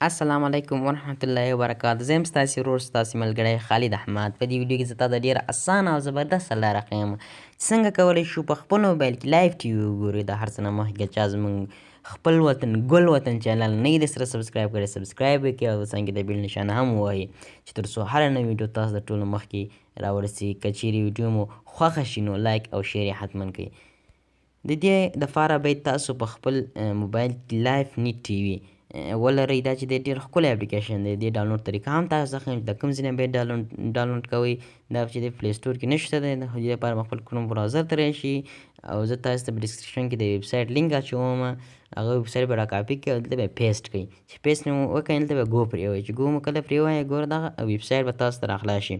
السلام علیکم ورحمت الله وبرکاته. زه یم ستاسې ورور ستاسې ملګری خالد احمد. په دې ویډیو کې زه تاته ډېره اسانه او زبردسته لاره ښیم څنګه کولی شو په خپل موبایل کې لایف ټي وي وګورو. د هر څه نه مخکې که چا زموږ خپل وطن ګل وطن چینل نه یې درسره سبسکرایب کړی سبسکرایب یې کړئ او څنګ د بیل نشانه هم ووهئ چې تر څو هره نوې ویډیو تاسو د ټولو مخکې راورسېږي. که چیرې ویډیو مو خوښه شي نو لایک او شیر یې حتما کړئ. د دې دپاره باید تاسو په خپل موبایل کې لایف نیټ ټي وي ولرئ. دا چې دی ډېر ښکلی اپلیکیشن دی. د دې ډاونلوډ طریقه هم تاسو ته ښیم چې د کوم ځای نه باید ډاونلوډ کوئ. دا چې دی پلی سټور کې نشته دی. د دې لپاره خپل کروم براوزر ته راشئ او زه تاسو ته په ډسکرپشن کې د ویب سایټ لینک اچوم. هغه ویب سایټ به راکاپي کړئ او دلته به یې پیسټ کړئ. چې پیسټ مو وکړئ دلته به ګو پرېوئ. چې ګو مو کله پرېوایئ ګوره دغه ویب سایټ به تاسو ته راخلاص شي.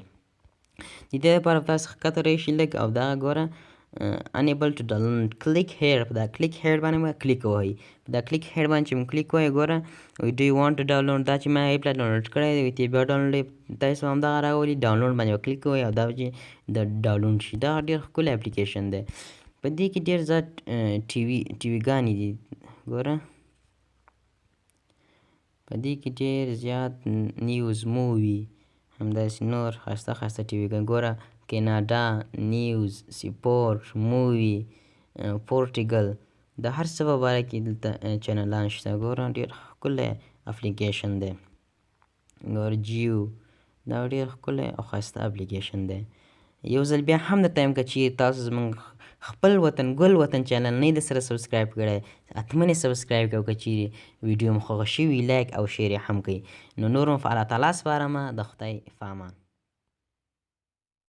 د دې لپاره به تاسو ښکته راشئ لږ او دغه ګوره unable to download click here په دا click here باندې به کلیک ووهئ. په دا click here باندې چې مو کلیک ووهئ ګوره do you want to download دا چې ما ایپ لا ډاونلوډ کړی دی چې بیا ډاونلوډ تاسو همدغه راولي ډاونلوډ باندې به کلیک ووهئ او دا چې د ډاونلوډ شي. دا ډېر ښکلی اپلیکیشن دی. په دې کې ډېر زیات ټي ویګانې دي ګوره په دې کې ډېر زیات نیوز مووي همداسې نور ښایسته ښایسته ټي ویګانې ګوره کیناډا نیوز سپورټ مووي پورټګل د هر څه په باره کې دلته چینلان شته. ګوره ډېر ښکلی اپلیکیشن دی. ګوره جیو دا ډېر ښکلی او ښایسته اپلیکیشن دی. یو ځل بیا هم درته وایم که چیرې تاسو زموږ خپل وطن ګل وطن چینل نه یې درسره سبسکرایب کړی حتما یې سبسکرایب کړئ او که چیرې ویډیو مو خوښه شوي لایک او شیر یې هم کړئ. نو نور مو په الله تعالی سپارمه. د خدای په امان.